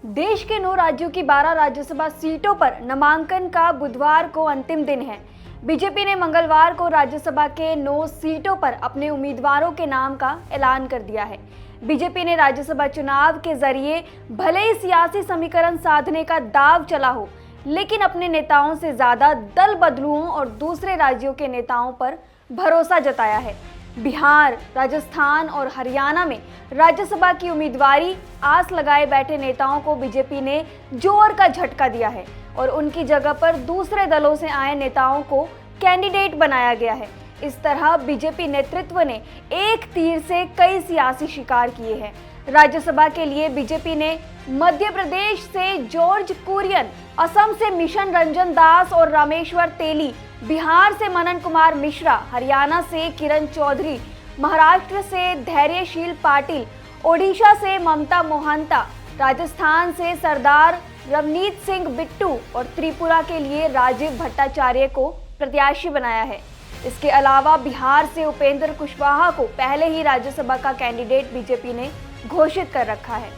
देश के 9 राज्यों की 12 राज्यसभा सीटों पर नामांकन का बुधवार को अंतिम दिन है। बीजेपी ने मंगलवार को राज्यसभा के 9 सीटों पर अपने उम्मीदवारों के नाम का ऐलान कर दिया है। बीजेपी ने राज्यसभा चुनाव के जरिए भले ही सियासी समीकरण साधने का दांव चला हो, लेकिन अपने नेताओं से ज्यादा दल बदलुओं और दूसरे राज्यों के नेताओं पर भरोसा जताया है। बिहार, राजस्थान और हरियाणा में राज्यसभा की उम्मीदवारी आस लगाए बैठे नेताओं को बीजेपी ने जोर का झटका दिया है और उनकी जगह पर दूसरे दलों से आए नेताओं को कैंडिडेट बनाया गया है। इस तरह बीजेपी नेतृत्व ने एक तीर से कई सियासी शिकार किए हैं। राज्यसभा के लिए बीजेपी ने मध्य प्रदेश से जॉर्ज कुरियन, असम से मिशन रंजन दास और रामेश्वर तेली, बिहार से मनन कुमार मिश्रा, हरियाणा से किरण चौधरी, महाराष्ट्र से धैर्यशील पाटिल, ओडिशा से ममता मोहंता, राजस्थान से सरदार रवनीत सिंह बिट्टू और त्रिपुरा के लिए राजीव भट्टाचार्य को प्रत्याशी बनाया है। इसके अलावा बिहार से उपेंद्र कुशवाहा को पहले ही राज्यसभा का कैंडिडेट बीजेपी ने घोषित कर रखा है।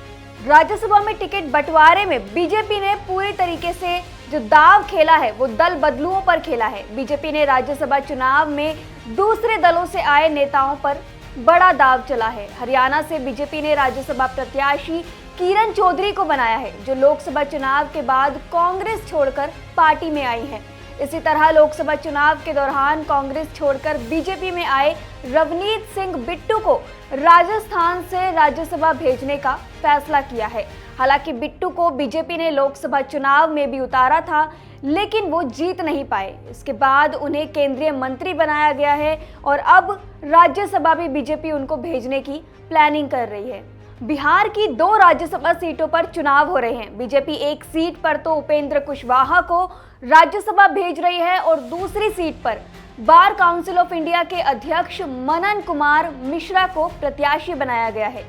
राज्यसभा में टिकट बंटवारे में बीजेपी ने पूरी तरीके से जो दांव खेला है वो दल बदलुओं पर खेला है। बीजेपी ने राज्यसभा चुनाव में दूसरे दलों से आए नेताओं पर बड़ा दांव चला है। हरियाणा से बीजेपी ने राज्यसभा प्रत्याशी किरण चौधरी को बनाया है, जो लोकसभा चुनाव के बाद कांग्रेस छोड़कर पार्टी में आई है। इसी तरह लोकसभा चुनाव के दौरान कांग्रेस छोड़कर बीजेपी में आए रवनीत सिंह बिट्टू को राजस्थान से राज्यसभा भेजने का फैसला किया है। हालांकि बिट्टू को बीजेपी ने लोकसभा चुनाव में भी उतारा था, लेकिन वो जीत नहीं पाए। इसके बाद उन्हें केंद्रीय मंत्री बनाया गया है और अब राज्यसभा भी बीजेपी उनको भेजने की प्लानिंग कर रही है। बिहार की 2 राज्यसभा सीटों पर चुनाव हो रहे हैं। बीजेपी एक सीट पर तो उपेंद्र कुशवाहा को राज्यसभा भेज रही है और दूसरी सीट पर बार काउंसिल ऑफ इंडिया के अध्यक्ष मनन कुमार मिश्रा को प्रत्याशी बनाया गया है।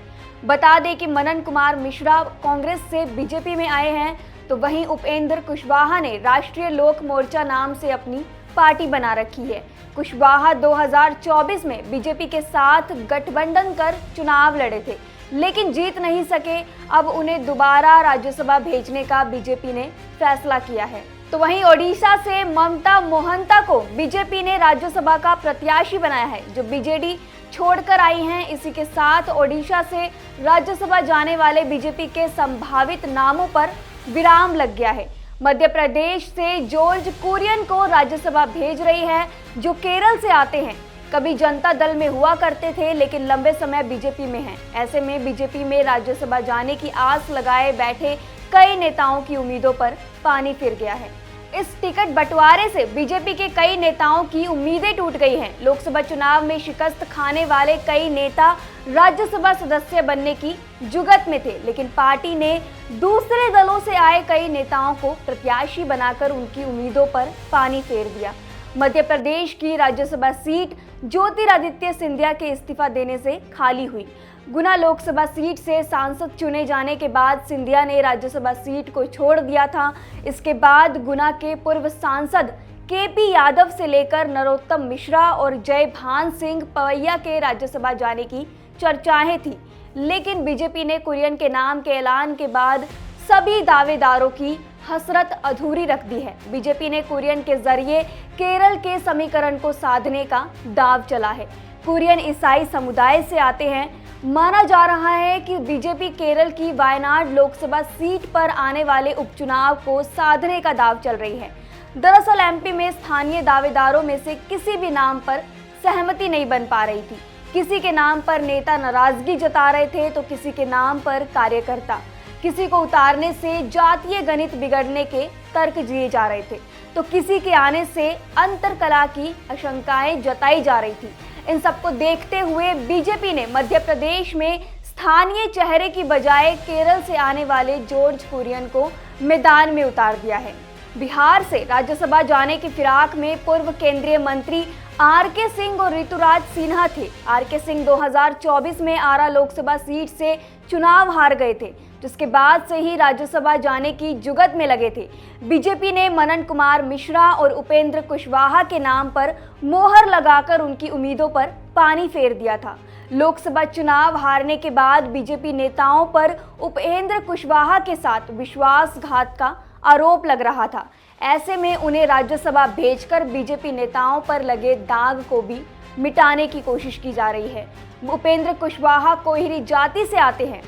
बता दें कि मनन कुमार मिश्रा कांग्रेस से बीजेपी में आए हैं, तो वहीं उपेंद्र कुशवाहा ने राष्ट्रीय लोक मोर्चा नाम से अपनी पार्टी बना रखी है। कुशवाहा 2024 में बीजेपी के साथ गठबंधन कर चुनाव लड़े थे, लेकिन जीत नहीं सके। अब उन्हें दोबारा राज्यसभा भेजने का बीजेपी ने फैसला किया है। तो वहीं ओडिशा से ममता मोहंता को बीजेपी ने राज्यसभा का प्रत्याशी बनाया है, जो बीजेडी छोड़कर आई हैं। इसी के साथ ओडिशा से राज्यसभा जाने वाले बीजेपी के संभावित नामों पर विराम लग गया है। मध्य प्रदेश से जॉर्ज कुरियन को राज्यसभा भेज रही है, जो केरल से आते हैं। कभी जनता दल में हुआ करते थे, लेकिन लंबे समय बीजेपी में हैं। ऐसे में बीजेपी में राज्यसभा जाने की आस लगाए बैठे कई नेताओं की उम्मीदों पर पानी फिर गया है। इस टिकट बंटवारे से बीजेपी के कई नेताओं की उम्मीदें टूट गई हैं। लोकसभा चुनाव में शिकस्त खाने वाले कई नेता राज्यसभा सदस्य बनने की जुगत में थे, लेकिन पार्टी ने दूसरे दलों से आए कई नेताओं को प्रत्याशी बनाकर उनकी उम्मीदों पर पानी फेर दिया। मध्य प्रदेश की राज्यसभा सीट ज्योतिरादित्य सिंधिया के इस्तीफा देने से खाली हुई। गुना लोकसभा सीट से सांसद चुने जाने के बाद सिंधिया ने राज्यसभा सीट को छोड़ दिया था। इसके बाद गुना के पूर्व सांसद केपी यादव से लेकर नरोत्तम मिश्रा और जयभान सिंह पवैया के राज्यसभा जाने की चर्चाएं थी, लेकिन बीजेपी ने कुरियन के नाम के ऐलान के बाद सभी दावेदारों की हसरत अधूरी रख दी है। बीजेपी ने कुरियन के जरिए केरल के समीकरण को साधने का दांव चला है। कुरियन ईसाई समुदाय से आते हैं। माना जा रहा है कि बीजेपी केरल की वायनाड लोकसभा सीट पर आने वाले उपचुनाव को साधने का दांव चल रही है। दरअसल एमपी में स्थानीय दावेदारों में से किसी भी नाम पर सहमति नहीं बन पा रही थी। किसी के नाम पर नेता नाराजगी जता रहे थे, तो किसी के नाम पर कार्यकर्ता। किसी को उतारने से जातीय गणित बिगड़ने के तर्क दिए जा रहे थे, तो किसी के आने से अंतरकला की आशंकाएं जताई जा रही थी। इन सबको देखते हुए बीजेपी ने मध्य प्रदेश में स्थानीय चेहरे की बजाय केरल से आने वाले जॉर्ज कुरियन को मैदान में उतार दिया है। बिहार से राज्यसभा जाने की फिराक में पूर्व केंद्रीय मंत्री आरके सिंह और ऋतुराज सिन्हा थे। आरके सिंह 2024 में आरा लोकसभा सीट से चुनाव हार गए थे, जिसके बाद से ही राज्यसभा जाने की जुगत में लगे थे। बीजेपी ने मनन कुमार मिश्रा और उपेंद्र कुशवाहा के नाम पर मोहर लगाकर उनकी उम्मीदों पर पानी फेर दिया था। लोकसभा चुनाव हारने के बाद बीजेपी नेताओं पर उपेंद्र कुशवाहा के साथ विश्वासघात का आरोप लग रहा था। ऐसे में उन्हें राज्यसभा भेजकर बीजेपी नेताओं पर लगे दाग को भी मिटाने की कोशिश की जा रही है। उपेंद्र कुशवाहा कोहिरी जाति से आते हैं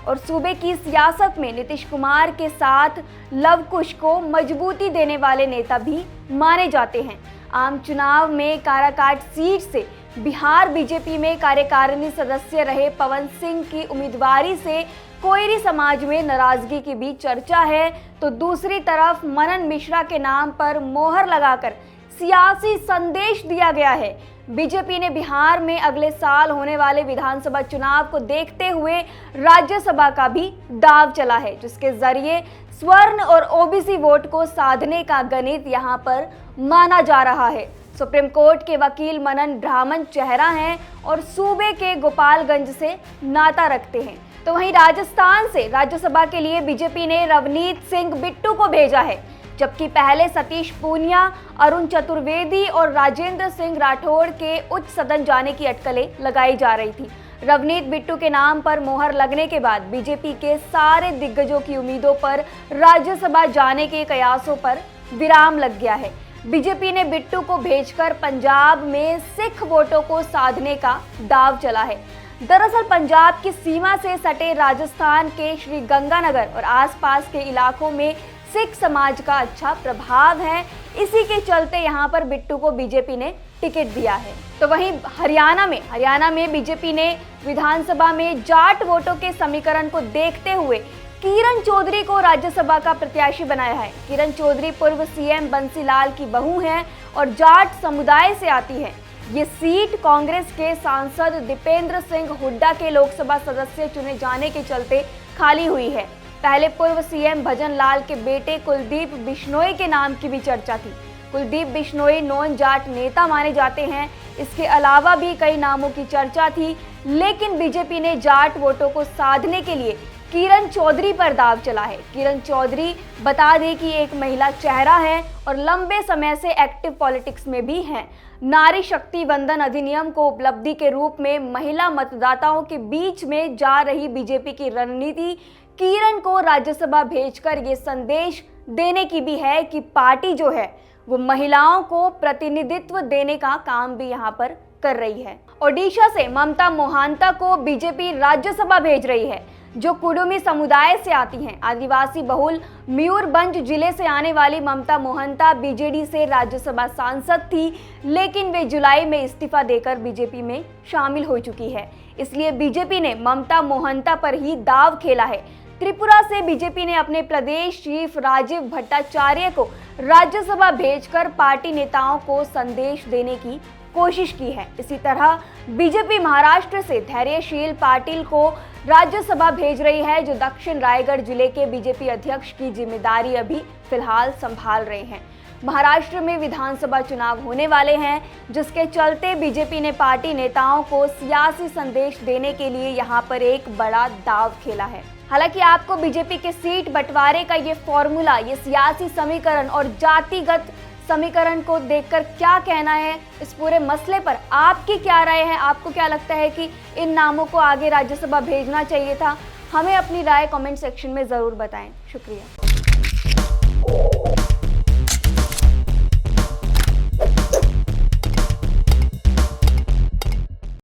और सूबे की सियासत में नीतीश कुमार के साथ लवकुश को मजबूती देने वाले नेता भी माने जाते हैं। आम चुनाव में काराकाट सीट से बिहार बीजेपी में कार्यकारिणी सदस्य रहे पवन सिंह की उम्मीदवारी से कोइरी समाज में नाराजगी की भी चर्चा है, तो दूसरी तरफ मनन मिश्रा के नाम पर मोहर लगाकर सियासी संदेश दिया गया है। बीजेपी ने बिहार में अगले साल होने वाले विधानसभा चुनाव को देखते हुए राज्यसभा का भी दांव चला है, जिसके जरिए स्वर्ण और ओबीसी वोट को साधने का गणित यहां पर माना जा रहा है। सुप्रीम कोर्ट के वकील मनन ब्राह्मण चेहरा हैं और सूबे के गोपालगंज से नाता रखते हैं। तो वहीं राजस्थान से राज्यसभा के लिए बीजेपी ने रवनीत सिंह बिट्टू को भेजा है, जबकि पहले सतीश पूनिया, अरुण चतुर्वेदी और राजेंद्र सिंह राठौड़ के उच्च सदन जाने की अटकलें लगाई जा रही थी। रवनीत बिट्टू के नाम पर मोहर लगने के बाद बीजेपी के सारे दिग्गजों की उम्मीदों पर राज्यसभा जाने के कयासों पर विराम लग गया है। बीजेपी ने बिट्टू को भेजकर पंजाब में सिख वोटों को साधने का दांव चला है। दरअसल पंजाब की सीमा से सटे राजस्थान के श्री गंगानगर और आसपास के इलाकों में सिख समाज का अच्छा प्रभाव है। इसी के चलते यहां पर बिट्टू को बीजेपी ने टिकट दिया है। तो वहीं हरियाणा में बीजेपी ने विधानसभा में जाट वोटों के समीकरण को देखते हुए किरण चौधरी को राज्यसभा का प्रत्याशी बनाया है। किरण चौधरी पूर्व सीएम बंसीलाल की बहू हैं और जाट समुदाय से आती है। ये सीट कांग्रेस के सांसद दीपेंद्र सिंह हुड्डा के लोकसभा सदस्य चुने जाने के चलते खाली हुई है। पहले पूर्व सीएम भजन लाल के बेटे कुलदीप बिश्नोई के नाम की भी चर्चा थी। कुलदीप बिश्नोई नॉन जाट नेता माने जाते हैं। इसके अलावा भी कई नामों की चर्चा थी, लेकिन बीजेपी ने जाट वोटों को साधने के लिए किरण चौधरी पर दांव चला है। किरण चौधरी बता दें कि एक महिला चेहरा है और लंबे समय से एक्टिव पॉलिटिक्स में भी हैं। नारी शक्ति वंदन अधिनियम को उपलब्धि के रूप में महिला मतदाताओं के बीच में जा रही बीजेपी की रणनीति किरण को राज्यसभा भेजकर ये संदेश देने की भी है कि पार्टी जो है वो महिलाओं को प्रतिनिधित्व देने का काम भी यहाँ पर कर रही है। ओडिशा से ममता मोहांता को बीजेपी राज्यसभा भेज रही है, जो कुडुमी समुदाय से आती हैं। आदिवासी बहुल मयूरभंज जिले से आने वाली ममता मोहंता बीजेडी से राज्यसभा सांसद थी, लेकिन वे जुलाई में इस्तीफा देकर बीजेपी में शामिल हो चुकी है। इसलिए बीजेपी ने ममता मोहंता पर ही दांव खेला है। त्रिपुरा से बीजेपी ने अपने प्रदेश चीफ राजीव भट्टाचार्य को राज्यसभा भेजकर पार्टी नेताओं को संदेश देने की कोशिश की है। इसी तरह बीजेपी महाराष्ट्र से धैर्यशील पाटिल को राज्यसभा भेज रही है, जो दक्षिण रायगढ़ जिले के बीजेपी अध्यक्ष की जिम्मेदारी अभी फिलहाल संभाल रहे हैं। महाराष्ट्र में विधानसभा चुनाव होने वाले हैं, जिसके चलते बीजेपी ने पार्टी नेताओं को सियासी संदेश देने के लिए यहां पर एक बड़ा दांव खेला है। हालांकि आपको बीजेपी के सीट बंटवारे का ये फॉर्मूला, ये सियासी समीकरण और जातिगत समीकरण को देखकर क्या कहना है, इस पूरे मसले पर आपकी क्या राय है? आपको क्या लगता है कि इन नामों को आगे राज्यसभा भेजना चाहिए था? हमें अपनी राय कमेंट सेक्शन में ज़रूर बताएं। शुक्रिया।